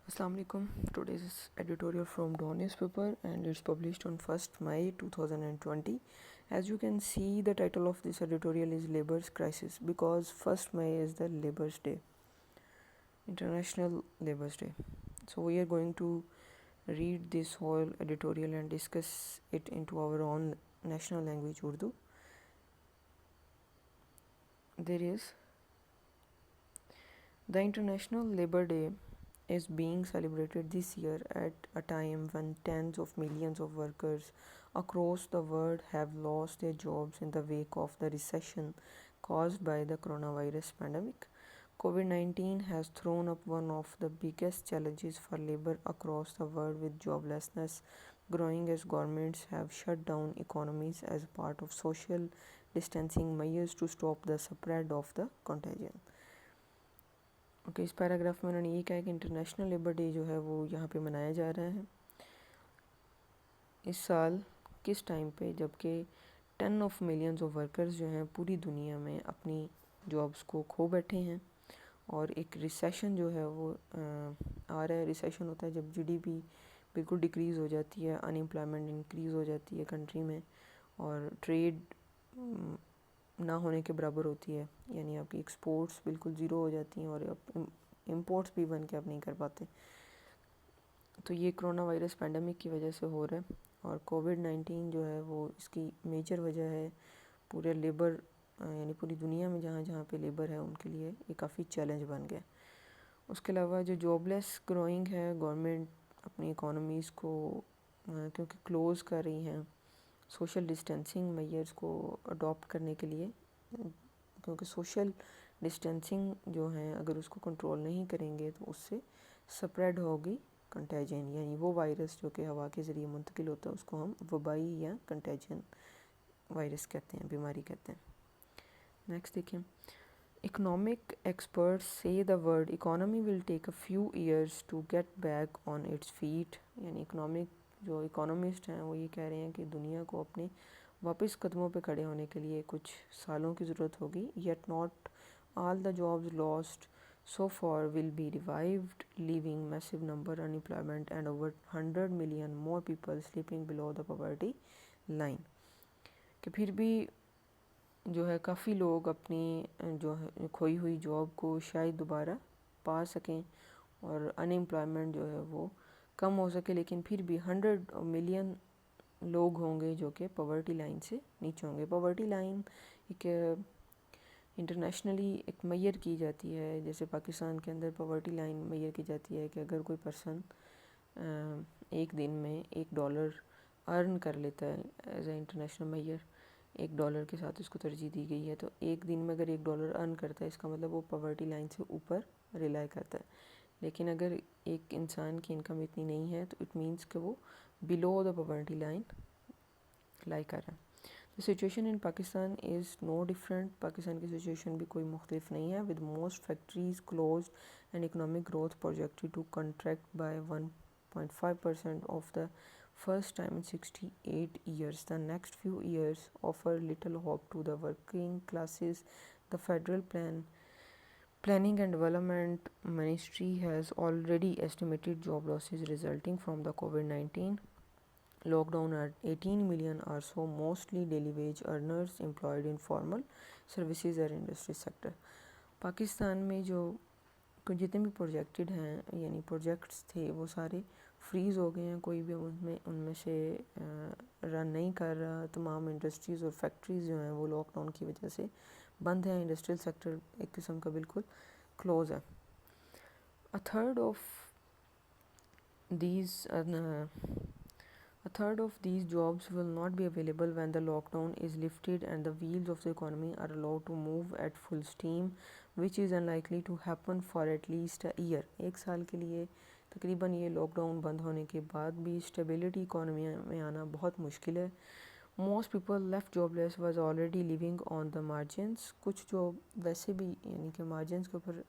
Assalamu alaikum. Today's editorial from Dawn newspaper and it's published on 1st May 2020. As you can see, the title of this editorial is Labor's Crisis because 1st May is the Labor's Day, International Labor's Day. So we are going to read this whole editorial and discuss it into our own national language, Urdu. There is the International Labor Day is being celebrated this year at a time when tens of millions of workers across the world have lost their jobs in the wake of the recession caused by the coronavirus pandemic. COVID 19 has thrown up one of the biggest challenges for labor across the world, with joblessness growing as governments have shut down economies as part of social distancing measures to stop the spread of the contagion. Okay इस paragraph में उन्होंने ये कहा कि international labour day जो है वो यहाँ पे मनाया जा रहा है इस साल किस टाइम पे, जबकि 10 ऑफ मिलियंस ऑफ वर्कर्स जो हैं पूरी दुनिया में अपनी जॉब्स को खो बैठे हैं और एक रिसेशन जो है वो आ रहा है। रिसेशन होता है जब जीडीपी बिल्कुल डिक्रीज़ हो जाती है, अनएम्प्लॉयमेंट इंक्रीज़ हो जाती है कंट्री में और ट्रेड ना होने के बराबर होती है, यानी आपकी एक्सपोर्ट्स बिल्कुल ज़ीरो हो जाती हैं और आप इम्पोर्ट्स भी बन के आप नहीं कर पाते। तो ये कोरोना वायरस पैंडमिक की वजह से हो रहा है और कोविड-19 जो है वो इसकी मेजर वजह है। पूरे लेबर यानी पूरी दुनिया में जहाँ जहाँ पे लेबर है उनके लिए ये काफ़ी चैलेंज बन गया। उसके अलावा जो जॉबलेस ग्रोइंग है, गवर्नमेंट अपनी इकोनॉमीज़ को क्योंकि क्लोज़ कर रही हैं सोशल डिस्टेंसिंग मेजर्स को अडॉप्ट करने के लिए, क्योंकि सोशल डिस्टेंसिंग जो है अगर उसको कंट्रोल नहीं करेंगे तो उससे स्प्रेड होगी कंटेजन, यानी वो वायरस जो कि हवा के ज़रिए मुंतकिल होता है उसको हम वबाई या कंटेजन वायरस कहते हैं, बीमारी कहते हैं। नेक्स्ट देखें, इकोनॉमिक एक्सपर्ट्स से the world economy will take a few years to get back on its feet, यानी इकोनॉमिक जो इकोनॉमिस्ट हैं वो ये कह रहे हैं कि दुनिया को अपने वापस कदमों पे खड़े होने के लिए कुछ सालों की ज़रूरत होगी। Yet not all the jobs lost so far will be revived, leaving massive number unemployment and over 100 million more people sleeping below the poverty line। कि फिर भी जो है काफ़ी लोग अपनी जो है खोई हुई जॉब को शायद दोबारा पा सकें और अनएम्प्लॉयमेंट जो है वो कम हो सके, लेकिन फिर भी 100 मिलियन लोग होंगे जो कि पॉवर्टी लाइन से नीचे होंगे। पॉवर्टी लाइन एक इंटरनेशनली एक मेजर की जाती है, जैसे पाकिस्तान के अंदर पॉवर्टी लाइन मेजर की जाती है कि अगर कोई पर्सन एक दिन में $1 अर्न कर लेता है एज ए इंटरनेशनल मेजर, $1 के साथ उसको तरजीह दी गई है, तो एक दिन में अगर $1 अर्न करता है इसका मतलब वो पॉवर्टी लाइन से ऊपर रिलाई करता है। लेकिन अगर एक इंसान की इनकम इतनी नहीं है तो इट मीन्स कि वो below the poverty line lie कर रहा है। The situation in Pakistan is no different, Pakistan की सिचुएशन भी कोई मुख्तलिफ नहीं है, with most factories close and economic growth projected to contract by 1.5% of the first time in 68 years. The next few years offer little hope to the working classes. The federal planning and development ministry has already estimated job losses resulting from the COVID-19 lockdown at 18 million or so, mostly daily wage earners employed in formal services or industry sector। Pakistan में जो जितने भी projected हैं यानी projects थे वो सारे fridge हो गए हैं, कोई भी उनमें से रन नहीं कर रहा। तमाम इंडस्ट्रीज़ और फैक्ट्रीज़ जो हैं वो लॉकडाउन की वजह से बंद हैं। इंडस्ट्रियल सेक्टर एक किस्म का बिल्कुल क्लोज़ है। A third of these jobs will not be available when the lockdown is lifted and the wheels of the economy are allowed to move at full steam, which is unlikely to happen for at least a year। एक साल के लिए तकरीबन ये lockdown बंद होने के बाद भी स्टेबिलिटी इकोनॉमी में आना बहुत मुश्किल है। Most people left jobless was already living on the margins, कुछ जो वैसे भी यानी कि मार्जिनस के ऊपर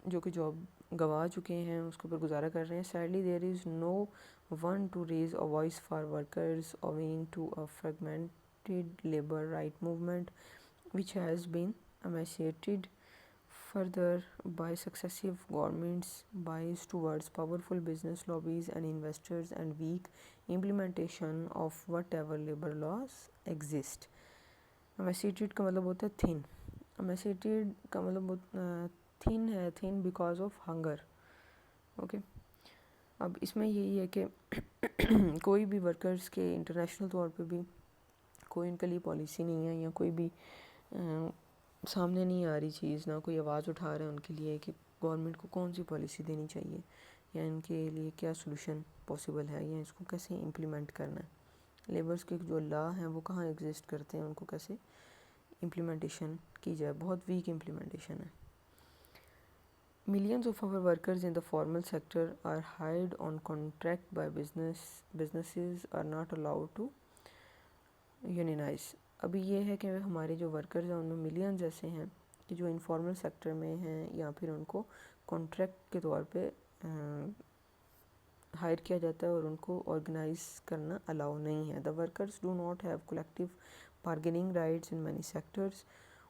जो कि जॉब गंवा चुके हैं उसके ऊपर गुजारा कर रहे हैं। Sadly there is no one to raise a voice for workers owing to a fragmented labour right movement which has been emaciated further by successive governments' bias towards powerful business lobbies and investors and weak implementation of whatever labor laws exist. एमेसिएटेड का मतलब होता है thin. एमेसिएटेड का मतलब thin है, thin because of hunger. Okay, अब इसमें यही है कि कोई भी वर्कर्स के इंटरनेशनल तौर पे भी कोई इनके लिए पॉलिसी नहीं है, या कोई भी सामने नहीं आ रही चीज़, ना कोई आवाज़ उठा रहा है उनके लिए कि गवर्नमेंट को कौन सी पॉलिसी देनी चाहिए, या इनके लिए क्या सॉल्यूशन पॉसिबल है, या इसको कैसे इम्प्लीमेंट करना है. लेबर्स के जो लॉ हैं वो कहाँ एग्जिस्ट करते हैं, उनको कैसे इम्प्लीमेंटेशन की जाए. बहुत वीक इम्प्लीमेंटेशन है. Millions of our workers in the formal sector are hired on contract by businesses are not allowed to unionize. अभी ये है कि हमारे जो वर्कर्स हैं उनमें मिलियंस ऐसे हैं कि जो इनफॉर्मल सेक्टर में हैं, या फिर उनको कॉन्ट्रैक्ट के तौर पे हायर किया जाता है और उनको ऑर्गेनाइज करना अलाउ नहीं है. The workers do not have collective bargaining rights in many sectors.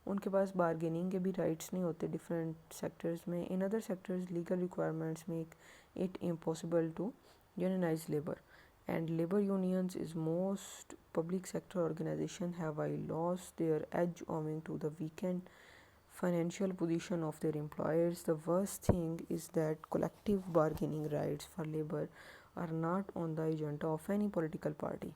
उनके पास बार्गेनिंग के भी राइट्स नहीं होते डिफरेंट सेक्टर्स में. In other sectors legal requirements make it impossible to unionise labour, and labor unions is most public sector organization have lost their edge owing to the weakened financial position of their employers. The worst thing is that collective bargaining rights for labor are not on the agenda of any political party.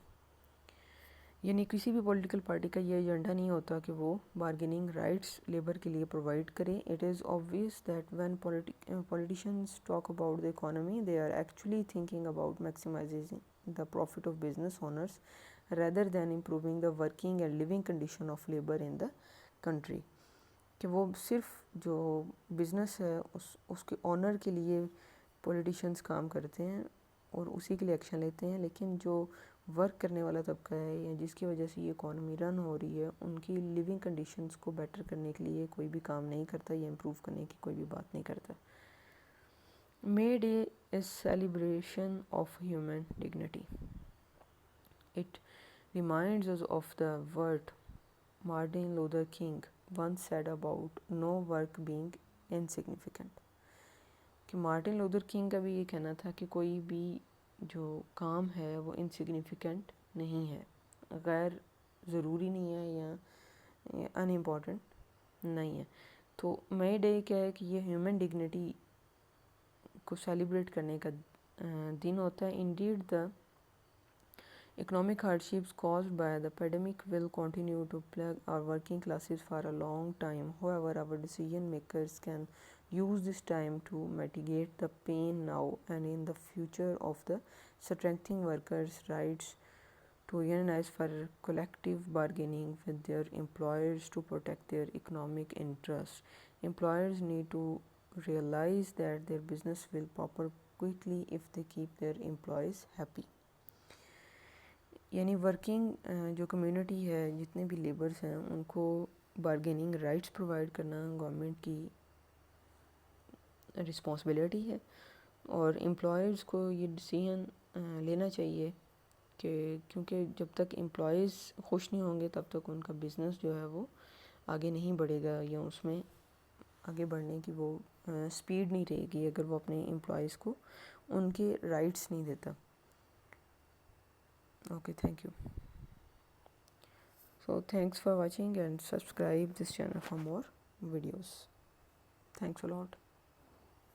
यानी किसी भी political party का ये agenda नहीं होता कि वो bargaining rights labour के लिए प्रोवाइड करें. It is obvious that when politicians talk about the economy they are actually thinking about maximising the profit of business owners rather than improving the working and living condition of labour in the country. कि वो सिर्फ जो business है उसके honour के लिए politicians काम करते हैं और उसी के लिए एक्शन लेते हैं, लेकिन जो वर्क करने वाला तबका है या जिसकी वजह से ये इकॉनमी रन हो रही है उनकी लिविंग कंडीशंस को बेटर करने के लिए कोई भी काम नहीं करता या इम्प्रूव करने की कोई भी बात नहीं करता. May day is celebration of human dignity. It reminds us of the word Martin Luther King once said about no work being insignificant. कि मार्टिन लूथर किंग का भी ये कहना था कि कोई भी जो काम है वो इनसिग्निफिकेंट नहीं है, गैर ज़रूरी नहीं है या अनइम्पॉर्टेंट नहीं है. तो मई डे क्या है कि ये ह्यूमन डिग्निटी को सेलिब्रेट करने का दिन होता है. Indeed the economic hardships caused by the pandemic will continue to plague our working classes for a long time. However, our decision makers can use this time to mitigate the pain now and in the future of the strengthening workers' rights to unionize for collective bargaining with their employers to protect their economic interests. Employers need to realize that their business will prosper quickly if they keep their employees happy. यानी working जो community है, जितने भी labours हैं, उनको bargaining rights provide करना government की responsibility है, और एम्प्लॉयर्स को ये डिसीजन लेना चाहिए कि क्योंकि जब तक एम्प्लॉयज़ खुश नहीं होंगे तब तक उनका बिज़नेस जो है वो आगे नहीं बढ़ेगा, या उसमें आगे बढ़ने की वो स्पीड नहीं रहेगी अगर वो अपने एम्प्लॉयज़ को उनके राइट्स नहीं देता. Okay, thank you. So thanks for watching and subscribe this channel for more videos. Thanks a lot.